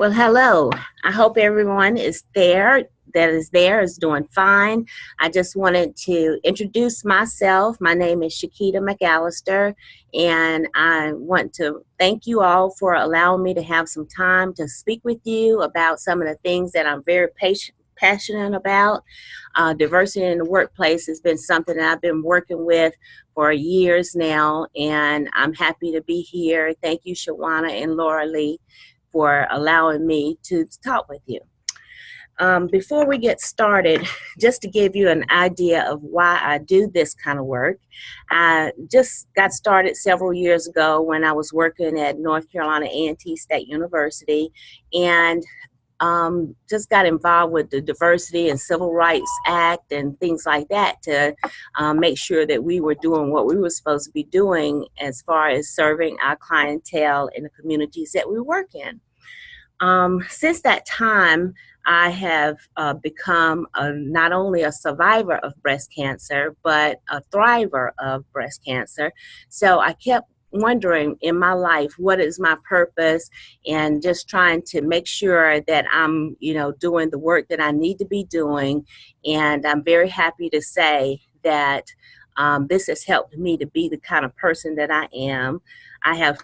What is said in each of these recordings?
Well, hello. I hope everyone is doing fine. I just wanted to introduce myself. My name is Shakita McAllister, and I want to thank you all for allowing me to have some time to speak with you about some of the things that I'm very passionate about. Diversity in the workplace has been something that I've been working with for years now, and I'm happy to be here. Thank you, Shawana and Laura Lee, for allowing me to talk with you. Before we get started, just to give you an idea of why I do this kind of work, I just got started several years ago when I was working at North Carolina A&T State University, and just got involved with the Diversity and Civil Rights Act and things like that to make sure that we were doing what we were supposed to be doing as far as serving our clientele in the communities that we work in. Since that time, I have become not only a survivor of breast cancer, but a thriver of breast cancer. So I kept wondering in my life, what is my purpose, and just trying to make sure that I'm, doing the work that I need to be doing. And I'm very happy to say that this has helped me to be the kind of person that I am. I have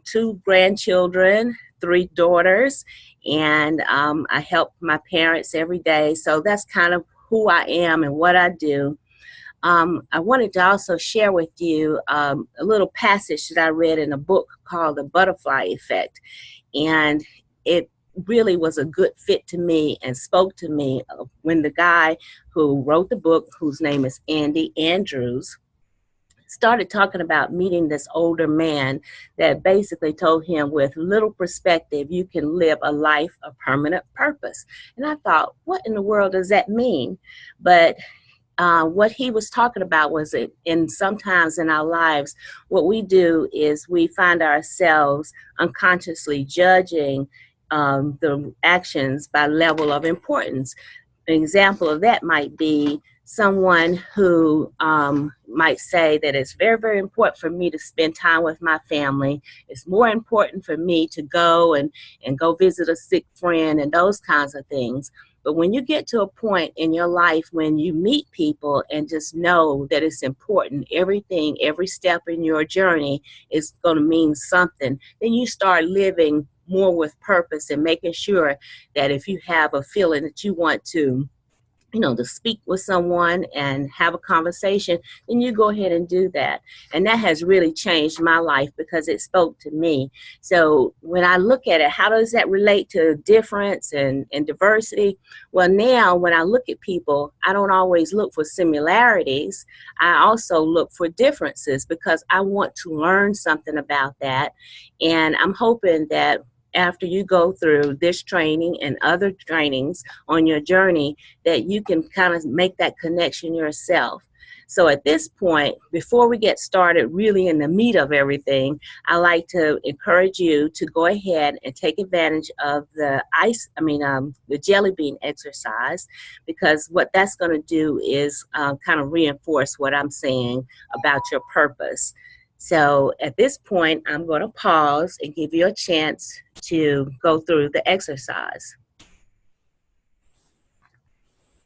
2 grandchildren, 3 daughters, and I help my parents every day. So that's kind of who I am and what I do. I wanted to also share with you a little passage that I read in a book called The Butterfly Effect. And it really was a good fit to me and spoke to me when the guy who wrote the book, whose name is Andy Andrews, started talking about meeting this older man that basically told him, with little perspective, you can live a life of permanent purpose. And I thought, what in the world does that mean? But what he was talking about was that sometimes in our lives, what we do is we find ourselves unconsciously judging the actions by level of importance. An example of that might be someone who might say that it's very, very important for me to spend time with my family. It's more important for me to go and go visit a sick friend and those kinds of things. But when you get to a point in your life when you meet people and just know that it's important, everything, every step in your journey is going to mean something, then you start living more with purpose and making sure that if you have a feeling that you want to speak with someone and have a conversation, then you go ahead and do that. And that has really changed my life because it spoke to me. So when I look at it, how does that relate to difference and diversity? Well, now when I look at people, I don't always look for similarities. I also look for differences because I want to learn something about that. And I'm hoping that after you go through this training and other trainings on your journey, that you can kind of make that connection yourself. So at this point, before we get started really in the meat of everything, I like to encourage you to go ahead and take advantage of the jelly bean exercise, because what that's going to do is kind of reinforce what I'm saying about your purpose. So at this point, I'm going to pause and give you a chance to go through the exercise.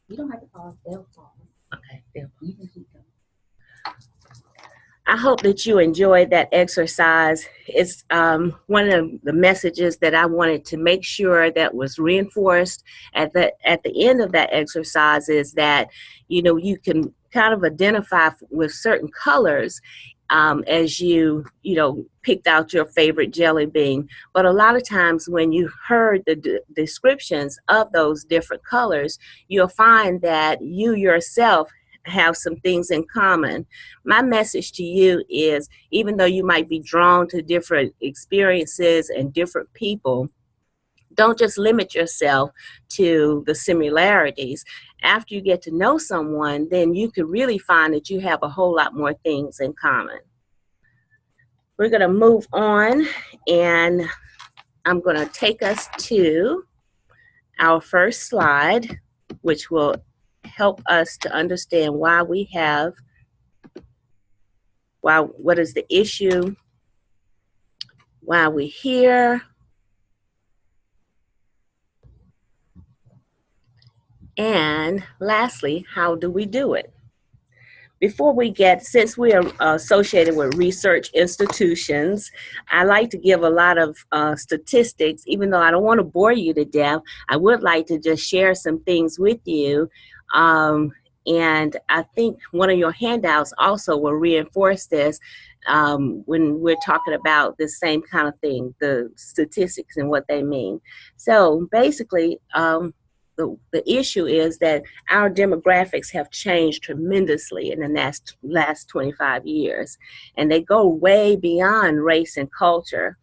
You don't have to pause, they'll pause. Okay, they'll pause. You can keep going. I hope that you enjoyed that exercise. It's one of the messages that I wanted to make sure that was reinforced at the end of that exercise is that, you can kind of identify with certain colors as you picked out your favorite jelly bean. But a lot of times when you heard the descriptions of those different colors, you'll find that you yourself have some things in common. My message to you is, even though you might be drawn to different experiences and different people, don't just limit yourself to the similarities. After you get to know someone, then you can really find that you have a whole lot more things in common. We're going to move on, and I'm going to take us to our first slide, which will help us to understand what is the issue, why we're here. And lastly, how do we do it? Before we get, since we are associated with research institutions, I like to give a lot of statistics, even though I don't want to bore you to death. I would like to just share some things with you. Um, and I think one of your handouts also will reinforce this when we're talking about the same kind of thing, the statistics and what they mean. So basically, the issue is that our demographics have changed tremendously in the last 25 years, and they go way beyond race and culture.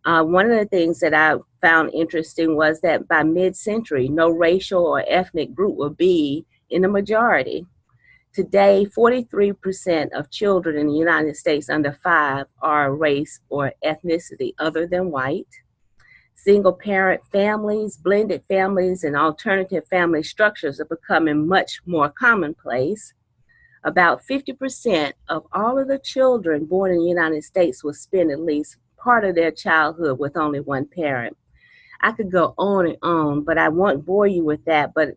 One of the things that I found interesting was that by mid-century, no racial or ethnic group will be in the majority. Today, 43% of children in the United States under 5 are race or ethnicity other than white. Single parent families, blended families, and alternative family structures are becoming much more commonplace. About 50% of all of the children born in the United States will spend at least part of their childhood with only one parent. I could go on and on, but I won't bore you with that. But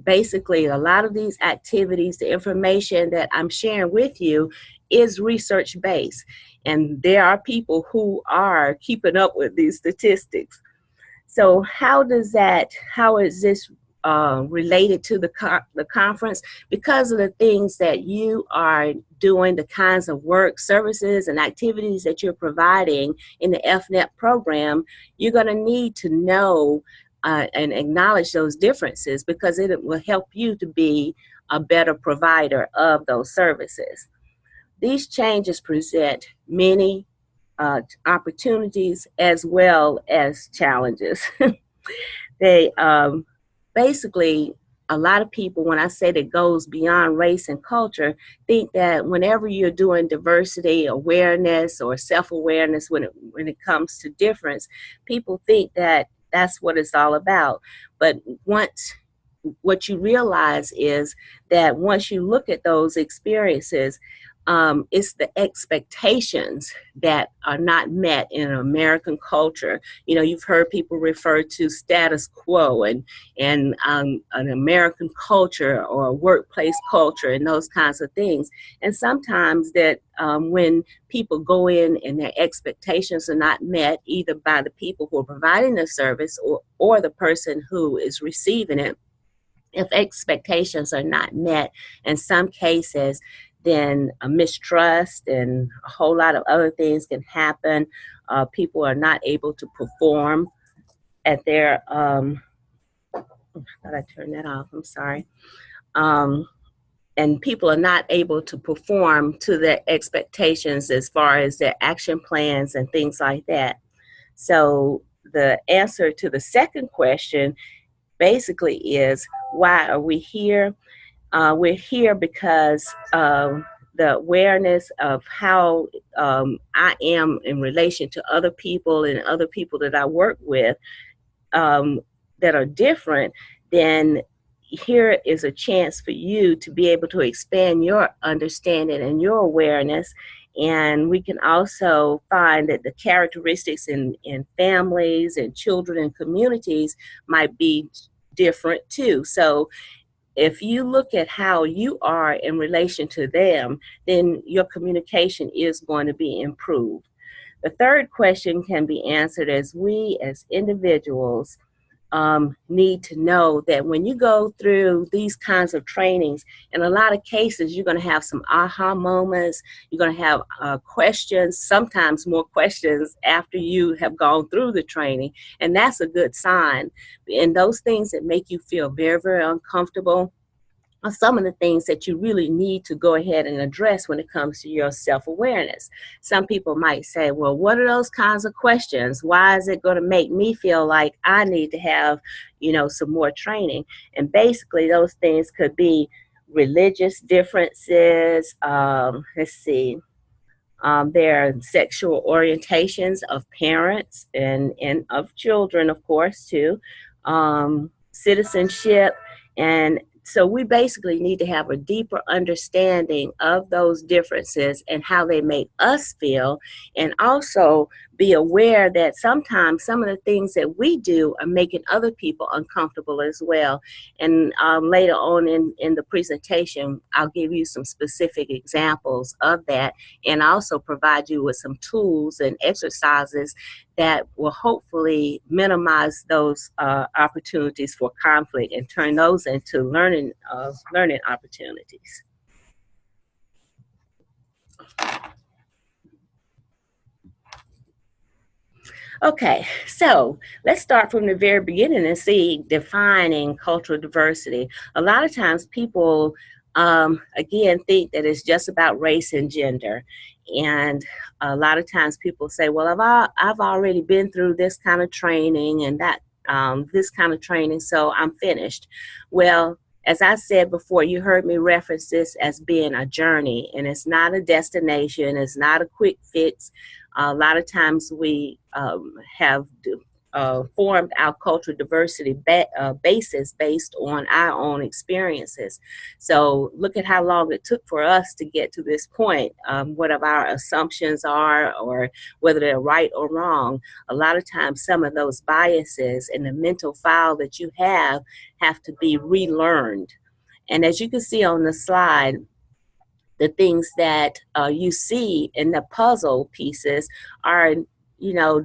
basically, a lot of these activities, the information that I'm sharing with you is research based. And there are people who are keeping up with these statistics. So how is this related to the conference? Because of the things that you are doing, the kinds of work, services, and activities that you're providing in the FNEP program, you're going to need to know and acknowledge those differences, because it will help you to be a better provider of those services. These changes present many opportunities as well as challenges. They basically, a lot of people, when I say that goes beyond race and culture, think that whenever you're doing diversity awareness or self-awareness, when it comes to difference, people think that that's what it's all about. But once what you realize is that once you look at those experiences, it's the expectations that are not met in American culture. You know, you've heard people refer to status quo and an American culture or a workplace culture and those kinds of things. And sometimes that when people go in and their expectations are not met, either by the people who are providing the service or the person who is receiving it, if expectations are not met, in some cases, then a mistrust and a whole lot of other things can happen. People are not able to perform at their, I thought I turned that off, I'm sorry. And people are not able to perform to their expectations as far as their action plans and things like that. So the answer to the second question basically is, why are we here? We're here because the awareness of how I am in relation to other people and other people that I work with that are different, then here is a chance for you to be able to expand your understanding and your awareness. And we can also find that the characteristics in families and children and communities might be different too. So if you look at how you are in relation to them, then your communication is going to be improved. The third question can be answered as we as individuals need to know that when you go through these kinds of trainings, in a lot of cases, you're going to have some aha moments. You're going to have questions, sometimes more questions after you have gone through the training. And that's a good sign. And those things that make you feel very, very uncomfortable are some of the things that you really need to go ahead and address when it comes to your self-awareness. Some people might say, well, what are those kinds of questions? Why is it going to make me feel like I need to have, some more training? And basically those things could be religious differences, their sexual orientations of parents and of children, of course, too, citizenship. And so we basically need to have a deeper understanding of those differences and how they make us feel, and also be aware that sometimes some of the things that we do are making other people uncomfortable as well. And later on in the presentation, I'll give you some specific examples of that, and also provide you with some tools and exercises that will hopefully minimize those opportunities for conflict and turn those into learning opportunities. Okay, so let's start from the very beginning and see defining cultural diversity. A lot of times people, again, think that it's just about race and gender. And a lot of times people say, well, I've already been through this kind of training and that this kind of training, so I'm finished. Well, as I said before, you heard me reference this as being a journey, and it's not a destination, it's not a quick fix. A lot of times we have formed our cultural diversity basis based on our own experiences. So look at how long it took for us to get to this point, what our assumptions are, or whether they're right or wrong. A lot of times some of those biases in the mental file that you have to be relearned. And as you can see on the slide, the things that you see in the puzzle pieces are,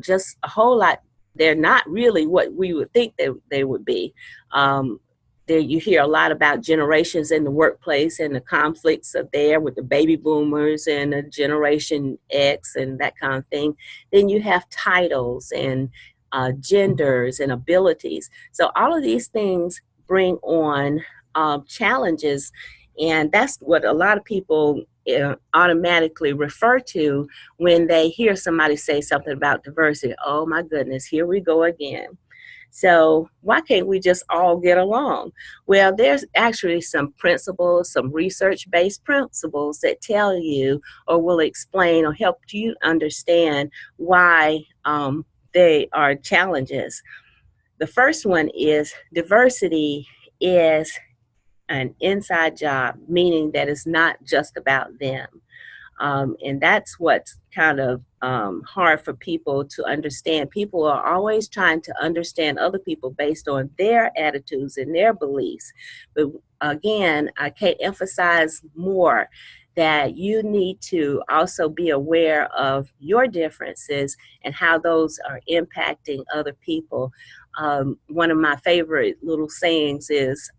just a whole lot. They're not really what we would think they would be. There you hear a lot about generations in the workplace and the conflicts are there with the baby boomers and the Generation X and that kind of thing. Then you have titles and genders and abilities. So all of these things bring on challenges. And that's what a lot of people automatically refer to when they hear somebody say something about diversity. Oh my goodness, here we go again. So why can't we just all get along? Well, there's actually some principles, some research-based principles that tell you or will explain or help you understand why they are challenges. The first one is diversity is an inside job, meaning that it's not just about them. And that's what's kind of hard for people to understand. People are always trying to understand other people based on their attitudes and their beliefs. But again, I can't emphasize more that you need to also be aware of your differences and how those are impacting other people. One of my favorite little sayings is,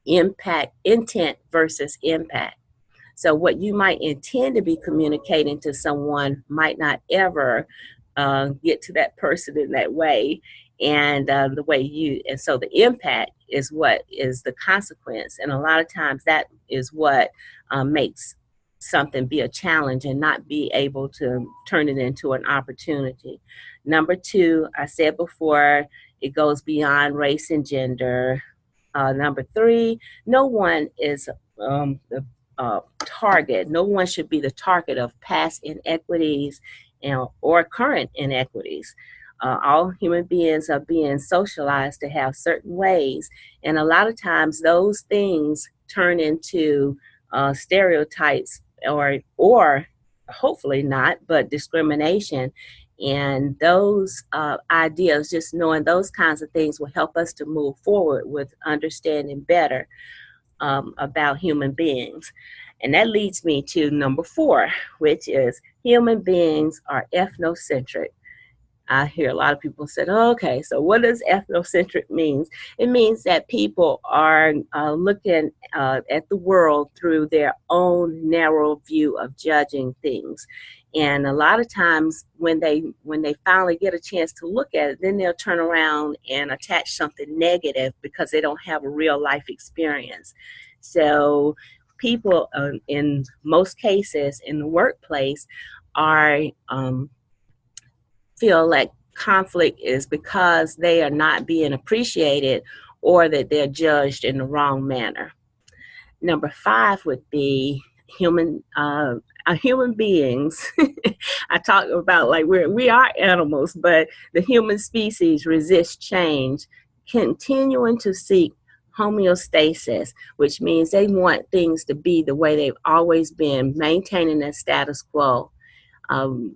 intent versus impact. So what you might intend to be communicating to someone might not ever get to that person in that way, and so the impact is what is the consequence. And a lot of times that is what makes something be a challenge and not be able to turn it into an opportunity. Number two, I said before, it goes beyond race and gender. Number three, no one is the target. No one should be the target of past inequities or current inequities. All human beings are being socialized to have certain ways, and a lot of times those things turn into stereotypes or hopefully not, but discrimination. And those ideas, just knowing those kinds of things will help us to move forward with understanding better about human beings. And that leads me to number four, which is human beings are ethnocentric. I hear a lot of people say, oh, okay, so what does ethnocentric mean? It means that people are looking at the world through their own narrow view of judging things. And a lot of times when they finally get a chance to look at it, then they'll turn around and attach something negative because they don't have a real life experience. So people in most cases in the workplace are feel like conflict is because they are not being appreciated or that they're judged in the wrong manner. Number five would be human beings. I talk about like we are animals, but the human species resist change, continuing to seek homeostasis, which means they want things to be the way they've always been, maintaining their status quo.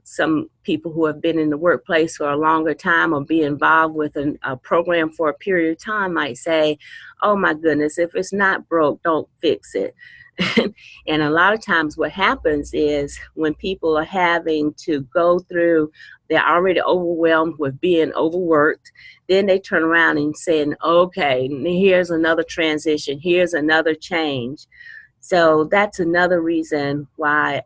Some people who have been in the workplace for a longer time or be involved with a program for a period of time might say, oh my goodness, if it's not broke, don't fix it. And a lot of times what happens is when people are having to go through, they're already overwhelmed with being overworked, then they turn around and saying, okay, here's another transition, here's another change. So that's another reason why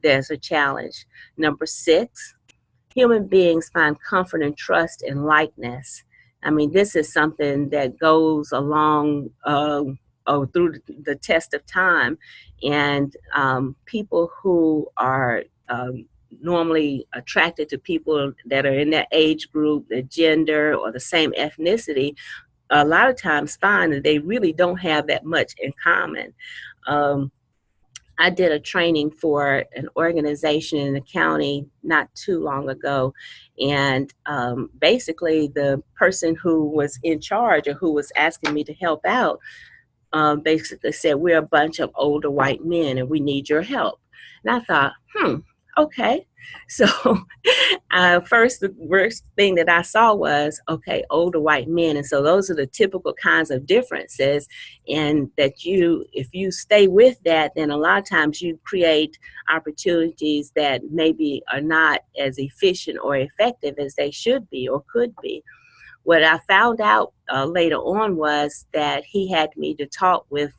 there's a challenge. Number 6, human beings find comfort and trust in likeness. I mean, this is something that goes along through the test of time. And people who are normally attracted to people that are in that age group, the gender, or the same ethnicity, a lot of times find that they really don't have that much in common. Um, I did a training for an organization in the county not too long ago. And basically, the person who was in charge or who was asking me to help out basically said, we're a bunch of older white men and we need your help. And I thought, okay. So first, the worst thing that I saw was, okay, older white men. And so those are the typical kinds of differences. And that if you stay with that, then a lot of times you create opportunities that maybe are not as efficient or effective as they should be or could be. What I found out later on was that he had me to talk with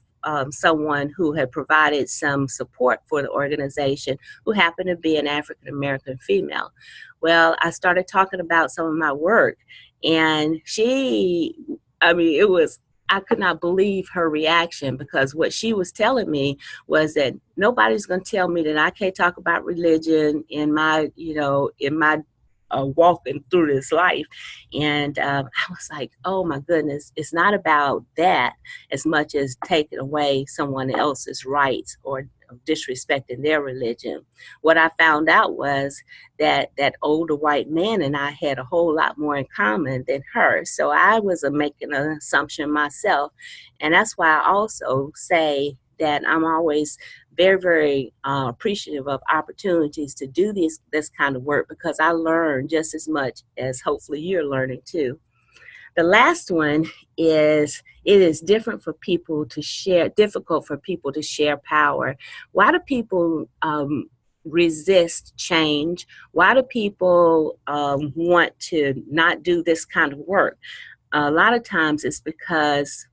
someone who had provided some support for the organization, who happened to be an African American female. Well, I started talking about some of my work, and I could not believe her reaction, because what she was telling me was that nobody's going to tell me that I can't talk about religion in my walking through this life. And I was like, oh my goodness, it's not about that as much as taking away someone else's rights or disrespecting their religion. What I found out was that that older white man and I had a whole lot more in common than her. So I was making an assumption myself. And that's why I also say that I'm always very, very appreciative of opportunities to do this kind of work, because I learn just as much as hopefully you're learning too. The last one is, it is different for people to share, difficult for people to share power. Why do people resist change? Why do people want to not do this kind of work? A lot of times it's because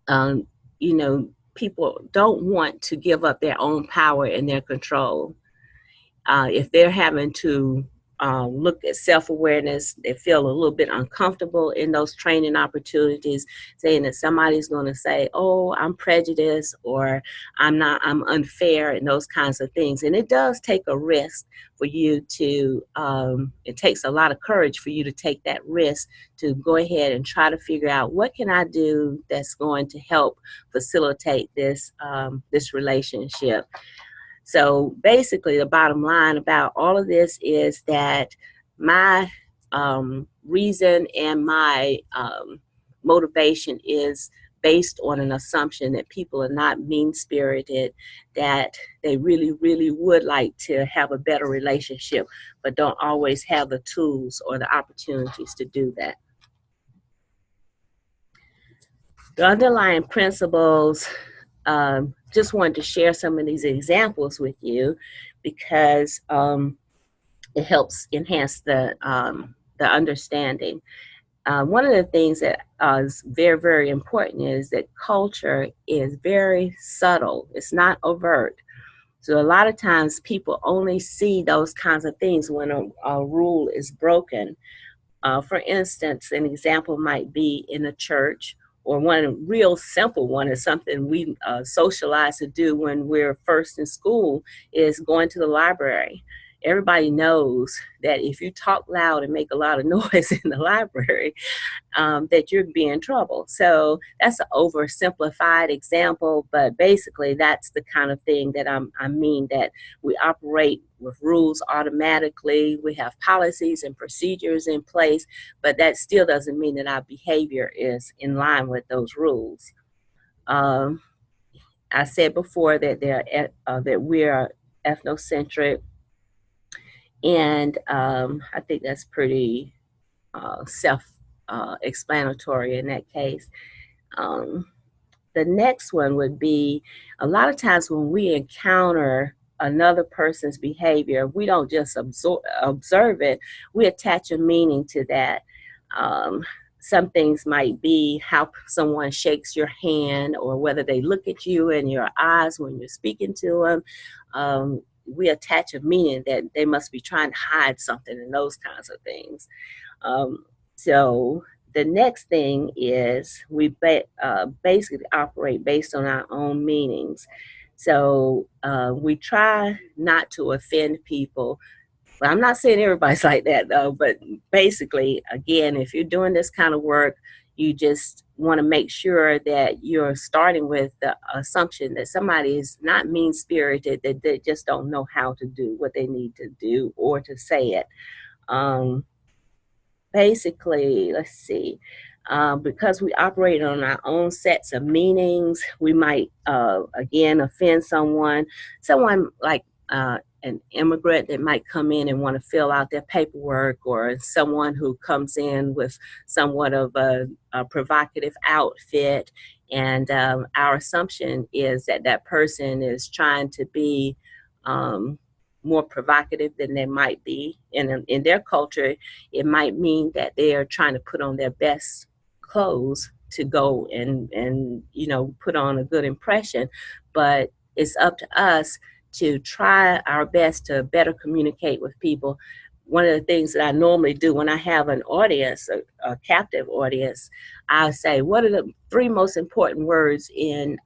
um, you know, people don't want to give up their own power and their control. If they're having to look at self-awareness, they feel a little bit uncomfortable in those training opportunities, saying that somebody's going to say, oh, I'm prejudiced, or I'm unfair, and those kinds of things. And it does take a risk for you to, it takes a lot of courage for you to take that risk to go ahead and try to figure out, what can I do that's going to help facilitate this relationship. So basically, the bottom line about all of this is that my reason and my motivation is based on an assumption that people are not mean-spirited, that they really, really would like to have a better relationship, but don't always have the tools or the opportunities to do that. The underlying principles, just wanted to share some of these examples with you, because it helps enhance the understanding. One of the things that is very, very important is that culture is very subtle. It's not overt. So a lot of times people only see those kinds of things when a rule is broken. For instance, an example might be in a church, or one real simple one is something we socialize to do when we're first in school, is going to the library. Everybody knows that if you talk loud and make a lot of noise in the library, that you'd be in trouble. So that's an oversimplified example, but basically that's the kind of thing that I mean, that we operate with rules automatically. We have policies and procedures in place, but that still doesn't mean that our behavior is in line with those rules. I said before that that we are ethnocentric. And I think that's pretty self-explanatory in that case. Um, the next one would be a lot of times when we encounter another person's behavior, we don't just observe it, we attach a meaning to that. Um, some things might be how someone shakes your hand or whether they look at you in your eyes when you're speaking to them. We attach a meaning that they must be trying to hide something and those kinds of things. Um, so the next thing is we basically operate based on our own meanings. So we try not to offend people. Well, I'm not saying everybody's like that though, but basically, again, if you're doing this kind of work, you just want to make sure that you're starting with the assumption that somebody is not mean spirited, that they just don't know how to do what they need to do or to say it. Um, Basically, let's see, because we operate on our own sets of meanings, we might, again, offend someone like an immigrant that might come in and want to fill out their paperwork, or someone who comes in with somewhat of a provocative outfit. And our assumption is that that person is trying to be um, more provocative than they might be. In their culture, it might mean that they are trying to put on their best clothes to go and put on a good impression, but it's up to us to try our best to better communicate with people. One of the things that I normally do when I have an audience, a captive audience, I say, what are the three most important words in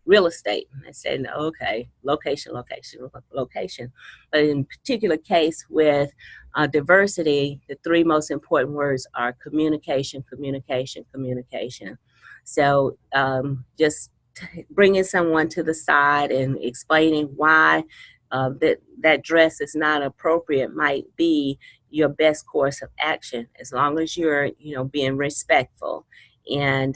real estate? And I said, okay, location, location, location. But in particular case with diversity, the three most important words are communication, communication, communication. So just bringing someone to the side and explaining why that dress is not appropriate might be your best course of action, as long as you're being respectful and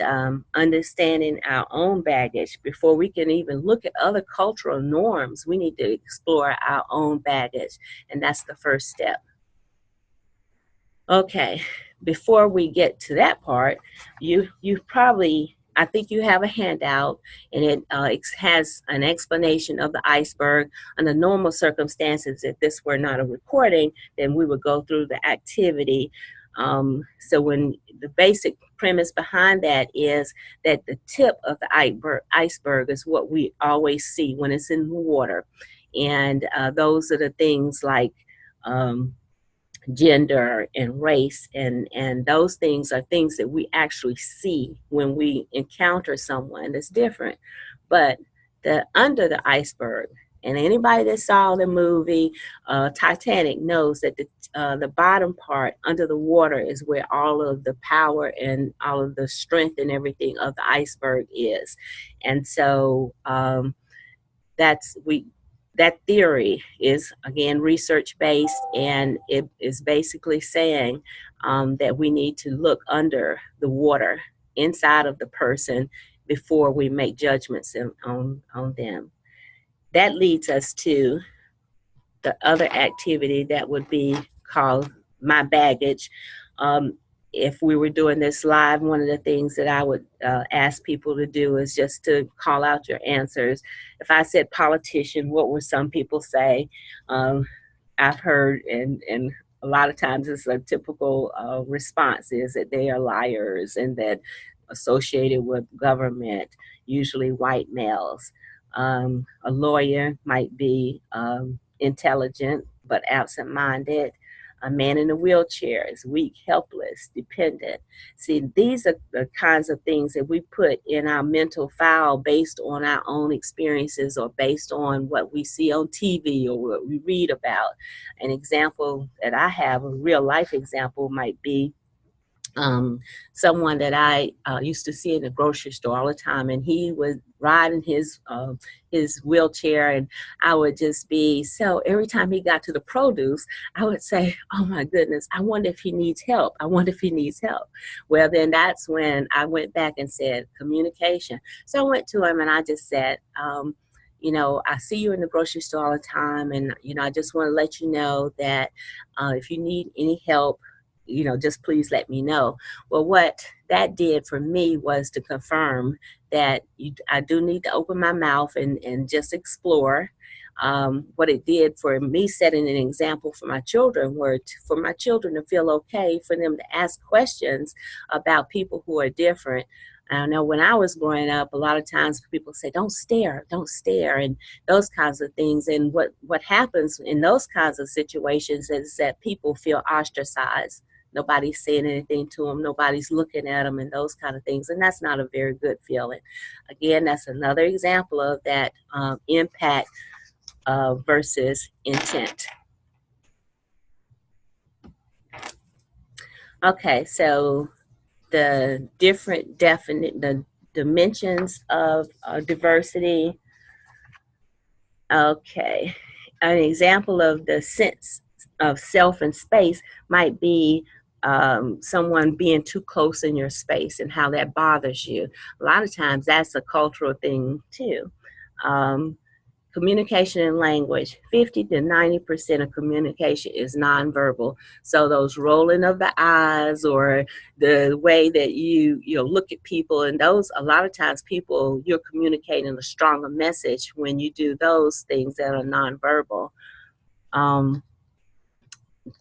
understanding our own baggage. Before we can even look at other cultural norms, we need to explore our own baggage, and that's the first step. Okay, before we get to that part, you probably, I think you have a handout, and it has an explanation of the iceberg. Under normal circumstances, if this were not a recording, then we would go through the activity. So when the basic premise behind that is that the tip of the iceberg is what we always see when it's in the water, and those are the things like um, gender and race, and those things are things that we actually see when we encounter someone that's different. But the under the iceberg, and anybody that saw the movie Titanic knows that the bottom part under the water is where all of the power and all of the strength and everything of the iceberg is. And so that's we that theory is, again, research based, and it is basically saying that we need to look under the water inside of the person before we make judgments on them. That leads us to the other activity that would be called my baggage. Um, if we were doing this live, one of the things that I would ask people to do is just to call out your answers. If I said politician, what would some people say? Um, I've heard, and a lot of times it's a typical response is that they are liars and that associated with government, usually white males. A lawyer might be intelligent but absent-minded. A man in a wheelchair is weak, helpless, dependent. See, these are the kinds of things that we put in our mental file based on our own experiences or based on what we see on TV or what we read about. An example that I have, a real life example, might be um, someone that I used to see in the grocery store all the time, and he would ride in his wheelchair, and I would just be so. Every time he got to the produce, I would say, "Oh my goodness, I wonder if he needs help. I wonder if he needs help." Well, then that's when I went back and said communication. So I went to him and I just said, I see you in the grocery store all the time, and I just want to let you know that if you need any help, just please let me know. Well, what that did for me was to confirm that I do need to open my mouth and just explore. What it did for me, setting an example for my children, were for my children to feel okay, for them to ask questions about people who are different. I know when I was growing up, a lot of times people say, don't stare, and those kinds of things. And what happens in those kinds of situations is that people feel ostracized. Nobody's saying anything to them. Nobody's looking at them and those kind of things. And that's not a very good feeling. Again, that's another example of that impact versus intent. Okay, so the the dimensions of diversity. Okay, an example of the sense of self and space might be someone being too close in your space and how that bothers you. A lot of times that's a cultural thing too. Um, Communication and language, 50 to 90% of communication is nonverbal. So those rolling of the eyes, or the way that you look at people, and those, a lot of times people, you're communicating a stronger message when you do those things that are nonverbal.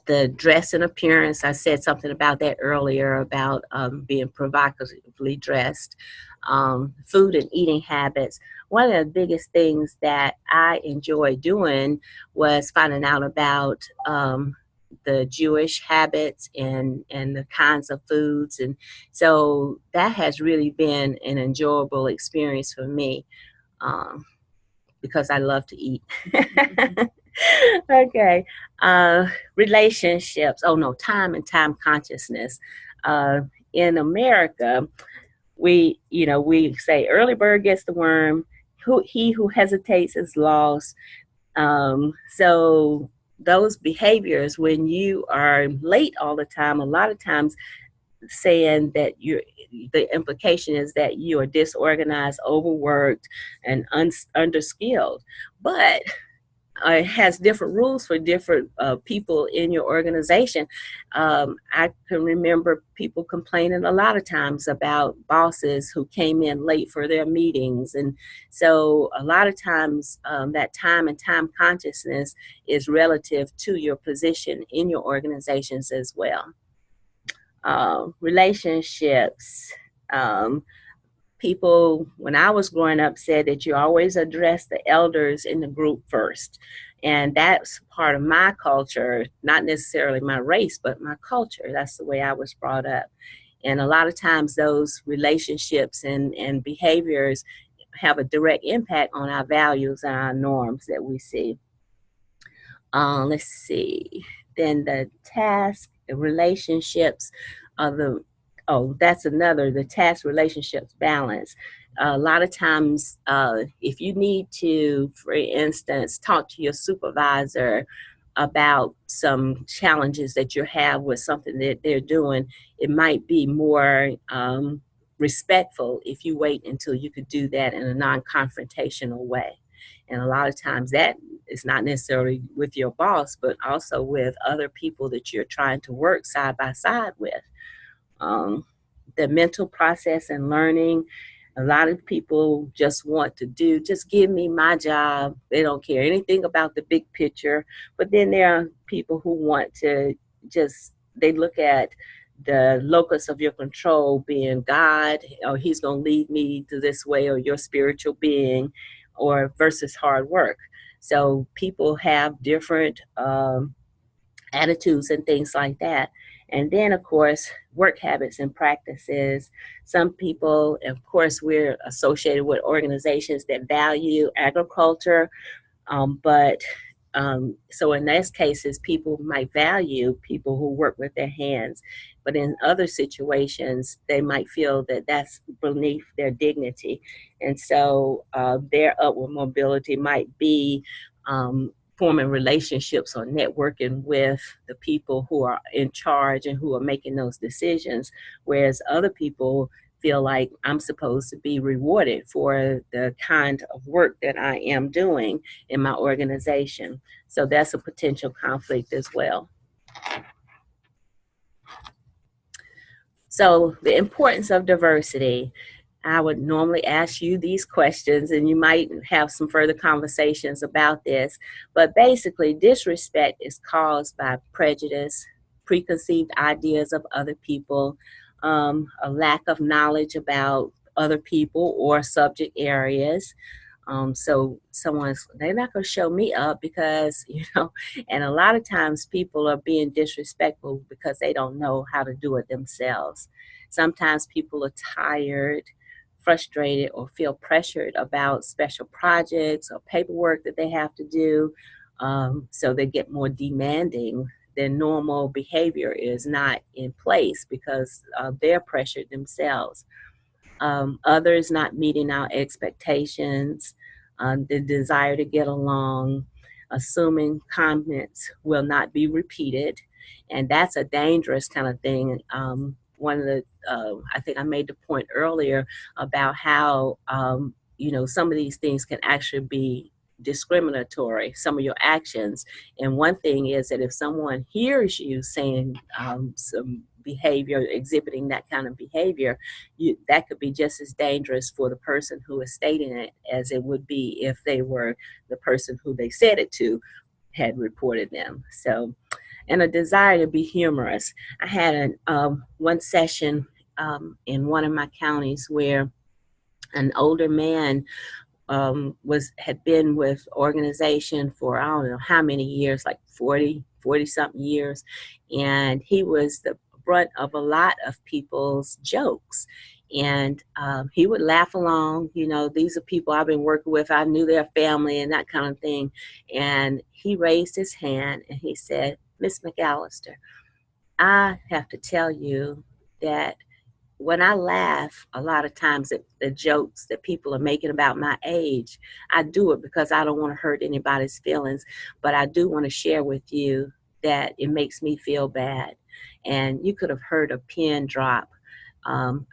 The dress and appearance, I said something about that earlier, about being provocatively dressed. Food and eating habits. One of the biggest things that I enjoy doing was finding out about the Jewish habits and the kinds of foods. And so that has really been an enjoyable experience for me, because I love to eat. Okay. Relationships. Oh no, time and time consciousness. In America, we say early bird gets the worm. He who hesitates is lost. So those behaviors, when you are late all the time, a lot of times saying that the implication is that you are disorganized, overworked, and underskilled. But it has different rules for different people in your organization. I can remember people complaining a lot of times about bosses who came in late for their meetings. And so a lot of times that time and time consciousness is relative to your position in your organizations as well. Relationships. People, when I was growing up, said that you always address the elders in the group first. And that's part of my culture, not necessarily my race, but my culture. That's the way I was brought up. And a lot of times those relationships and behaviors have a direct impact on our values and our norms that we see. Let's see. Then the task, relationships, that's another, the task relationships balance. A lot of times, if you need to, for instance, talk to your supervisor about some challenges that you have with something that they're doing, it might be more respectful if you wait until you could do that in a non-confrontational way. And a lot of times that is not necessarily with your boss, but also with other people that you're trying to work side by side with. The mental process and learning. A lot of people just want to just give me my job. They don't care anything about the big picture. But then there are people who want to they look at the locus of your control being God, or he's going to lead me to this way, or your spiritual being, or versus hard work. So people have different attitudes and things like that. And then, of course, work habits and practices. Some people, of course, we're associated with organizations that value agriculture, but so in those cases, people might value people who work with their hands. But in other situations, they might feel that that's beneath their dignity. And so their upward mobility might be forming relationships or networking with the people who are in charge and who are making those decisions, whereas other people, feel like I'm supposed to be rewarded for the kind of work that I am doing in my organization. So that's a potential conflict as well. So the importance of diversity. I would normally ask you these questions, and you might have some further conversations about this. But basically, disrespect is caused by prejudice, preconceived ideas of other people, a lack of knowledge about other people or subject areas. So they're not going to show me up because, and a lot of times people are being disrespectful because they don't know how to do it themselves. Sometimes people are tired, frustrated, or feel pressured about special projects or paperwork that they have to do. So they get more demanding. Their normal behavior is not in place because they're pressured themselves. Others not meeting our expectations, the desire to get along, assuming comments will not be repeated. And that's a dangerous kind of thing. One of the, I think I made the point earlier about how, some of these things can actually be discriminatory, some of your actions. And one thing is that if someone hears you saying some behavior, exhibiting that kind of behavior, that could be just as dangerous for the person who is stating it as it would be if they were the person who they said it to had reported them. So, and a desire to be humorous. I had one session in one of my counties where an older man had been with organization for I don't know how many years, like 40 something years, and he was the brunt of a lot of people's jokes. And he would laugh along, these are people I've been working with, I knew their family and that kind of thing. And he raised his hand and he said, "Miss McAllister, I have to tell you that when I laugh, a lot of times at the jokes that people are making about my age, I do it because I don't want to hurt anybody's feelings, but I do want to share with you that it makes me feel bad." And you could have heard a pin drop.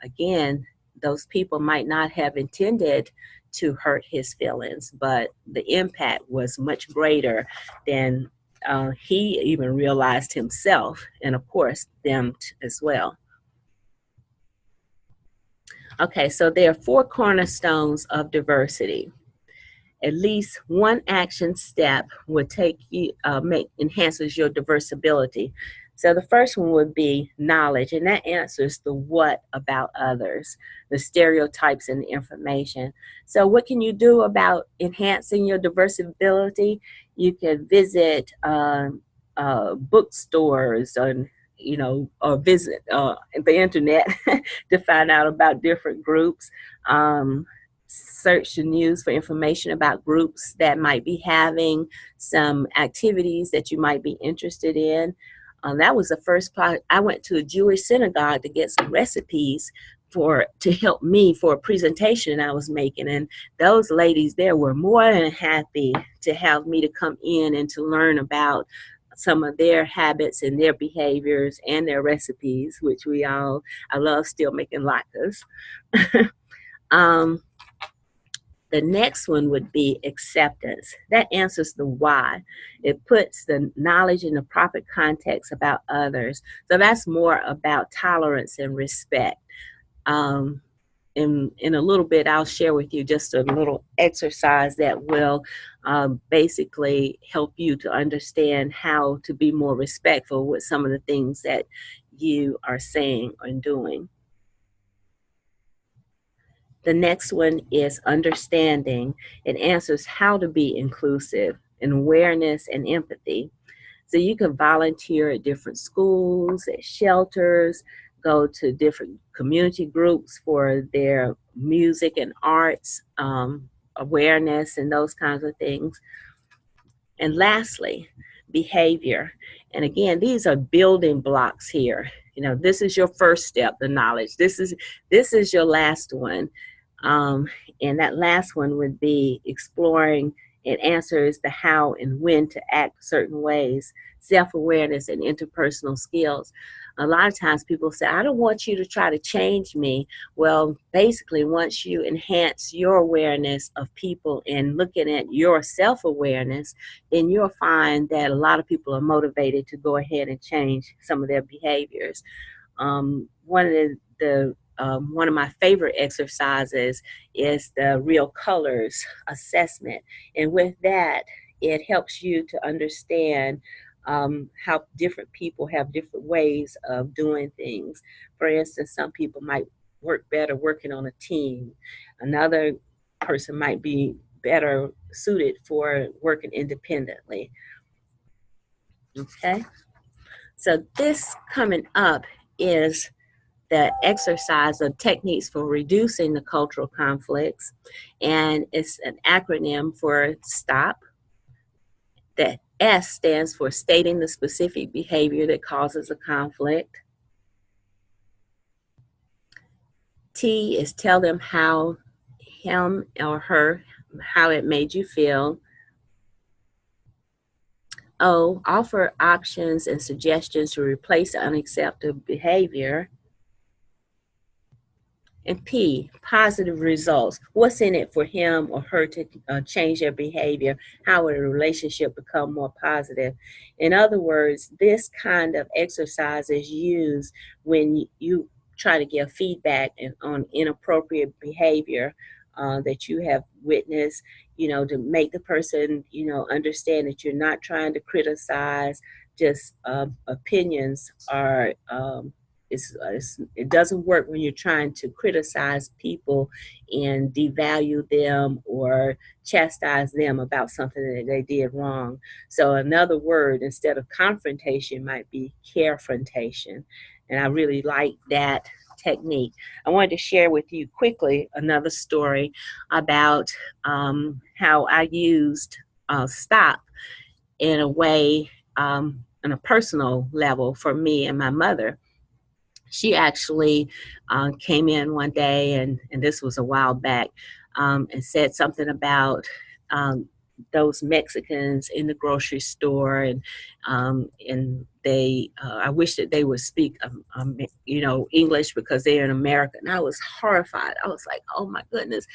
Again, those people might not have intended to hurt his feelings, but the impact was much greater than he even realized himself, and of course, them as well. Okay, so there are 4 cornerstones of diversity. At least one action step would take you enhances your diversibility. So the first one would be knowledge, and that answers the what about others, the stereotypes and the information. So what can you do about enhancing your diversibility? You can visit bookstores and or visit the internet to find out about different groups. Search the news for information about groups that might be having some activities that you might be interested in. That was the first part. I went to a Jewish synagogue to get some recipes to help me for a presentation I was making, and those ladies there were more than happy to have me to come in and to learn about some of their habits and their behaviors and their recipes, which I love still making latkes. The next one would be acceptance. That answers the why. It puts the knowledge in the proper context about others. So that's more about tolerance and respect. In a little bit, I'll share with you just a little exercise that will basically help you to understand how to be more respectful with some of the things that you are saying and doing. The next one is understanding. It answers how to be inclusive, and awareness and empathy. So you can volunteer at different schools, at shelters, go to different community groups for their music and arts awareness and those kinds of things. And lastly, behavior. And again, these are building blocks here. This is your first step, the knowledge. This is your last one. And that last one would be exploring It answers the how and when to act certain ways, self-awareness and interpersonal skills. A lot of times people say, I don't want you to try to change me. Well, basically, once you enhance your awareness of people and looking at your self-awareness, then you'll find that a lot of people are motivated to go ahead and change some of their behaviors. One of my favorite exercises is the real colors assessment, and with that, it helps you to understand how different people have different ways of doing things. For instance, some people might work better working on a team. Another person might be better suited for working independently. Okay, so this coming up is the exercise of techniques for reducing the cultural conflicts, and it's an acronym for STOP. The S stands for stating the specific behavior that causes a conflict. T is tell them how him or her, how it made you feel. O, offer options and suggestions to replace unacceptable behavior. And P, positive results. What's in it for him or her to change their behavior? How would a relationship become more positive? In other words, this kind of exercise is used when you try to give feedback on inappropriate behavior that you have witnessed, to make the person, understand that you're not trying to criticize, just opinions are it doesn't work when you're trying to criticize people and devalue them or chastise them about something that they did wrong. So another word instead of confrontation might be carefrontation. And I really like that technique. I wanted to share with you quickly another story about how I used stop in a way, on a personal level for me and my mother. She actually came in one day, and this was a while back, and said something about those Mexicans in the grocery store, and they I wish that they would speak English because they're in America. And I was horrified. I was like, oh my goodness,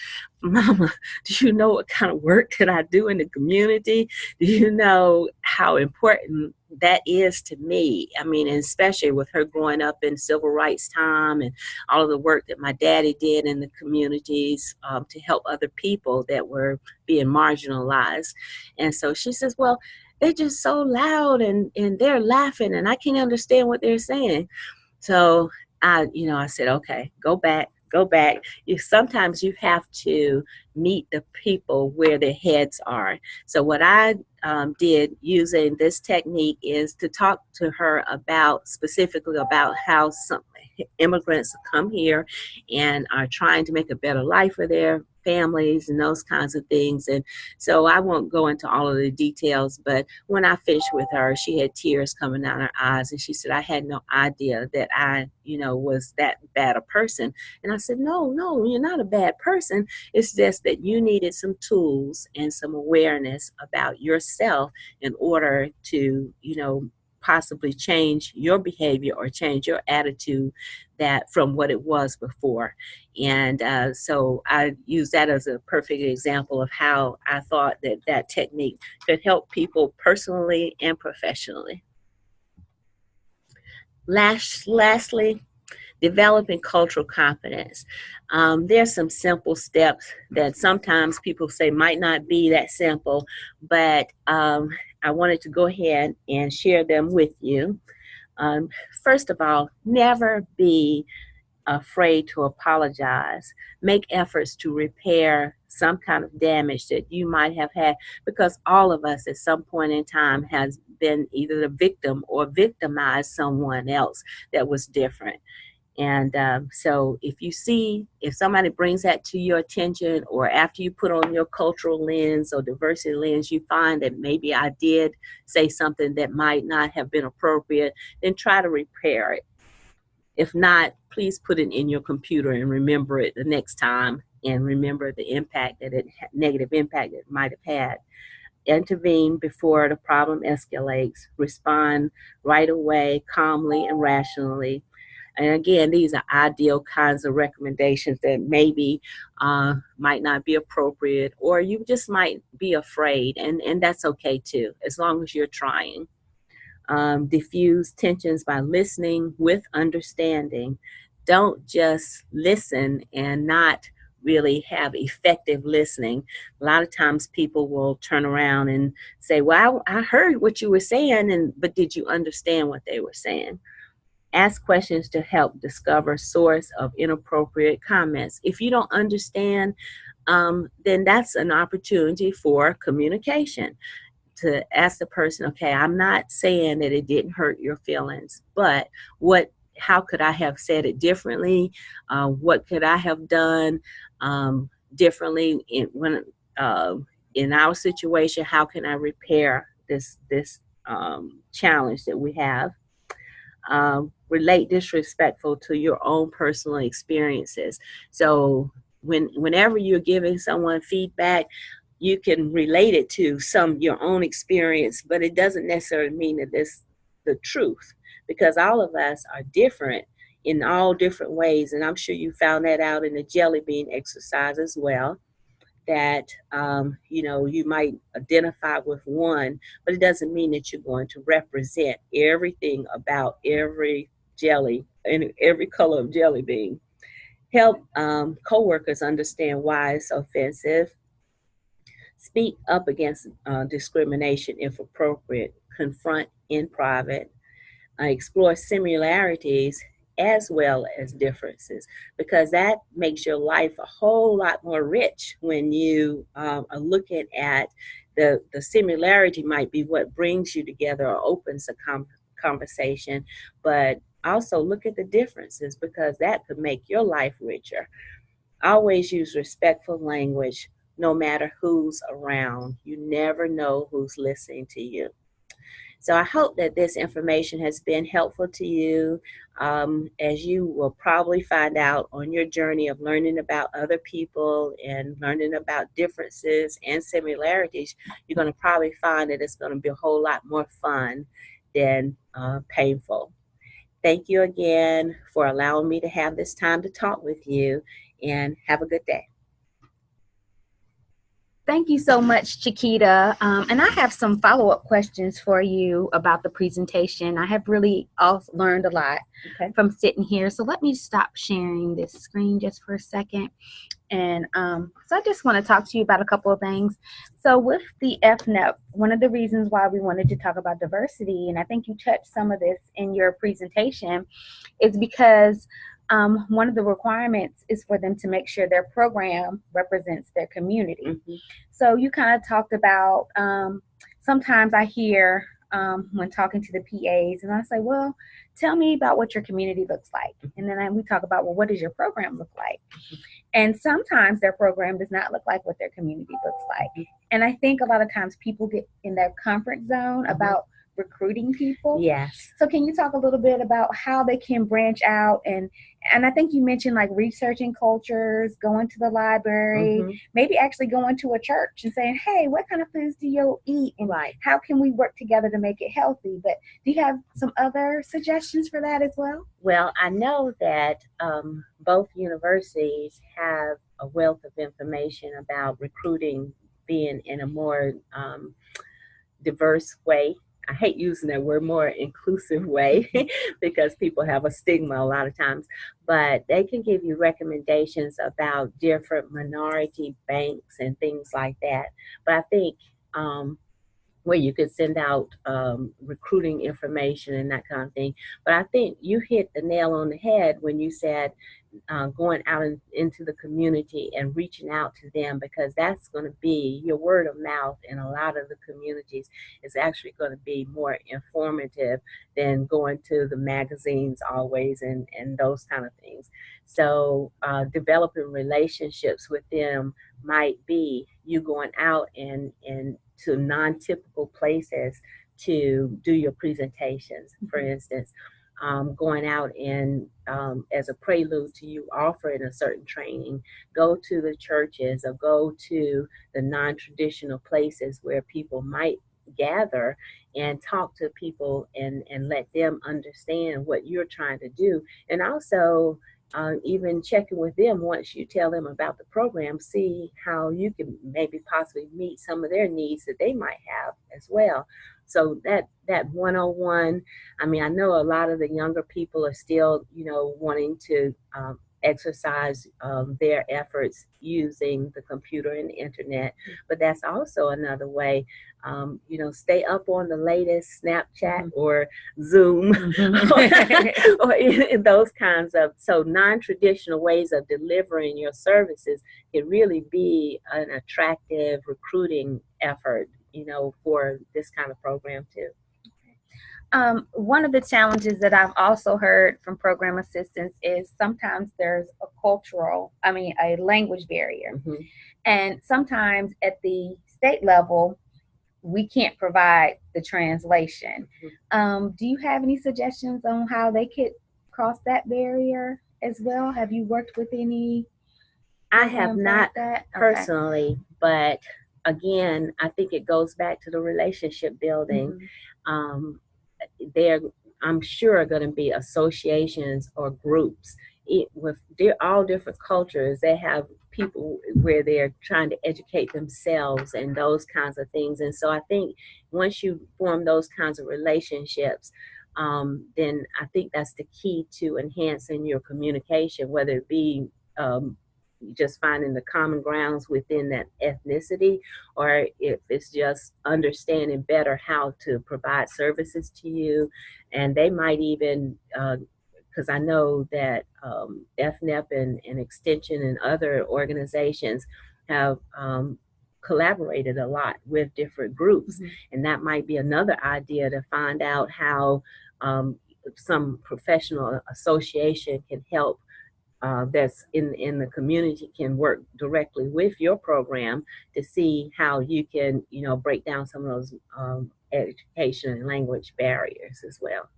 Mama, do you know what kind of work that I do in the community? Do you know how important that is to me? I mean, and especially with her growing up in civil rights time and all of the work that my daddy did in the communities to help other people that were being marginalized. And so she says, well, they're just so loud and they're laughing and I can't understand what they're saying. So I said, okay, go back. Sometimes you have to meet the people where their heads are. So what I did using this technique is to talk to her specifically about how some immigrants come here and are trying to make a better life for their families and those kinds of things. And so I won't go into all of the details, but when I finished with her, she had tears coming down her eyes, and she said, I had no idea that I was that bad a person. And I said, no, you're not a bad person. It's just that you needed some tools and some awareness about yourself in order to possibly change your behavior or change your attitude that from what it was before. And so I use that as a perfect example of how I thought that technique could help people personally and professionally. Lastly, developing cultural competence. There's some simple steps that sometimes people say might not be that simple, but I wanted to go ahead and share them with you. First of all, never be afraid to apologize. Make efforts to repair some kind of damage that you might have had, because all of us at some point in time has been either the victim or victimized someone else that was different. And so if somebody brings that to your attention, or after you put on your cultural lens or diversity lens, you find that maybe I did say something that might not have been appropriate, then try to repair it. If not, please put it in your computer and remember it the next time and remember the impact that negative impact it might have had. Intervene before the problem escalates. Respond right away, calmly and rationally. And again, these are ideal kinds of recommendations that maybe might not be appropriate, or you just might be afraid, and that's okay too, as long as you're trying. Diffuse tensions by listening with understanding. Don't just listen and not really have effective listening. A lot of times people will turn around and say, "Well, I heard what you were saying, and but did you understand what they were saying?" Ask questions to help discover source of inappropriate comments. If you don't understand, then that's an opportunity for communication, to ask the person, okay, I'm not saying that it didn't hurt your feelings, but how could I have said it differently? What could I have done differently in our situation? How can I repair this challenge that we have? Relate disrespectful to your own personal experiences. So whenever you're giving someone feedback, you can relate it to your own experience, but it doesn't necessarily mean that it's the truth, because all of us are different in all different ways. And I'm sure you found that out in the jelly bean exercise as well, that you might identify with one, but it doesn't mean that you're going to represent everything about every jelly and every color of jelly bean. Help coworkers understand why it's offensive. Speak up against discrimination if appropriate. Confront in private. Explore similarities as well as differences, because that makes your life a whole lot more rich when you are looking at the similarity might be what brings you together or opens a conversation, but also look at the differences, because that could make your life richer. Always use respectful language no matter who's around. You never know who's listening to you. So I hope that this information has been helpful to you. As you will probably find out on your journey of learning about other people and learning about differences and similarities, you're going to probably find that it's going to be a whole lot more fun than painful. Thank you again for allowing me to have this time to talk with you, and have a good day. Thank you so much, Chiquita. And I have some follow-up questions for you about the presentation. I have really also learned a lot from sitting here. So let me stop sharing this screen just for a second. And so I just want to talk to you about a couple of things. So with the FNEP, one of the reasons why we wanted to talk about diversity, and I think you touched some of this in your presentation, is because one of the requirements is for them to make sure their program represents their community. Mm-hmm. So you kind of talked about, sometimes I hear when talking to the PAs, and I say, well, tell me about what your community looks like. And then we talk about, well, what does your program look like? And sometimes their program does not look like what their community looks like. And I think a lot of times people get in their comfort zone about recruiting people. Yes. So can you talk a little bit about how they can branch out, and I think you mentioned like researching cultures, going to the library, maybe actually going to a church and saying, hey, what kind of foods do you eat, and how can we work together to make it healthy? But do you have some other suggestions for that as well? Well, I know that both universities have a wealth of information about recruiting being in a more diverse way. I hate using that word, more inclusive way, because people have a stigma a lot of times, but they can give you recommendations about different minority banks and things like that. But I think where you could send out recruiting information and that kind of thing. But I think you hit the nail on the head when you said going out into the community and reaching out to them, because that's going to be your word of mouth in a lot of the communities is actually going to be more informative than going to the magazines always and those kind of things. So developing relationships with them might be you going out and to non-typical places to do your presentations, for instance. going out and as a prelude to you offering a certain training, go to the churches or go to the non-traditional places where people might gather and talk to people and let them understand what you're trying to do. And also even checking with them once you tell them about the program, see how you can maybe possibly meet some of their needs that they might have as well. So that one-on-one, I mean, I know a lot of the younger people are still, wanting to exercise their efforts using the computer and the internet, but that's also another way. Stay up on the latest Snapchat or Zoom or those kinds of, so non-traditional ways of delivering your services can really be an attractive recruiting effort, for this kind of program too. One of the challenges that I've also heard from program assistants is sometimes there's a language barrier. Mm-hmm. And sometimes at the state level, we can't provide the translation. Mm-hmm. Do you have any suggestions on how they could cross that barrier as well? Have you worked with any? I have not personally, but again, I think it goes back to the relationship building. Mm-hmm. There, I'm sure, are going to be associations or groups they're all different cultures. They have people where they're trying to educate themselves and those kinds of things. And so I think once you form those kinds of relationships, then I think that's the key to enhancing your communication, whether it be just finding the common grounds within that ethnicity, or if it's just understanding better how to provide services to you. And they might even, because I know that FNEP and Extension and other organizations have collaborated a lot with different groups. Mm-hmm. And that might be another idea to find out how some professional association can help that's in the community can work directly with your program to see how you can, break down some of those education and language barriers as well.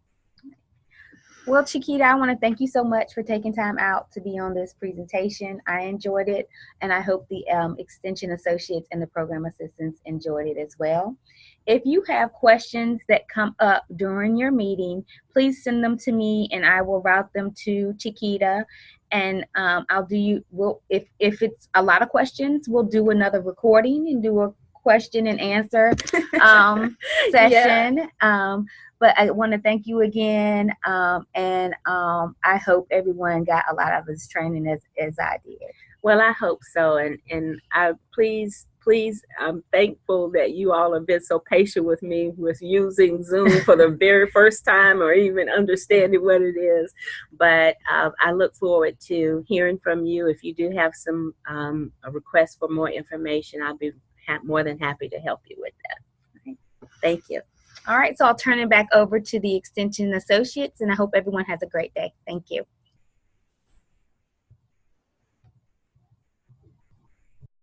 Well, Chiquita, I want to thank you so much for taking time out to be on this presentation. I enjoyed it, and I hope the Extension Associates and the program assistants enjoyed it as well. If you have questions that come up during your meeting, please send them to me, and I will route them to Chiquita. And if it's a lot of questions, we'll do another recording and do a question and answer session. Yeah. But I want to thank you again, and I hope everyone got a lot of this training as I did. Well, I hope so, and I please, I'm thankful that you all have been so patient with me with using Zoom for the very first time, or even understanding what it is. But I look forward to hearing from you. If you do have some a request for more information, I'll be more than happy to help you with that. Right. Thank you. All right, so I'll turn it back over to the Extension Associates, and I hope everyone has a great day. Thank you.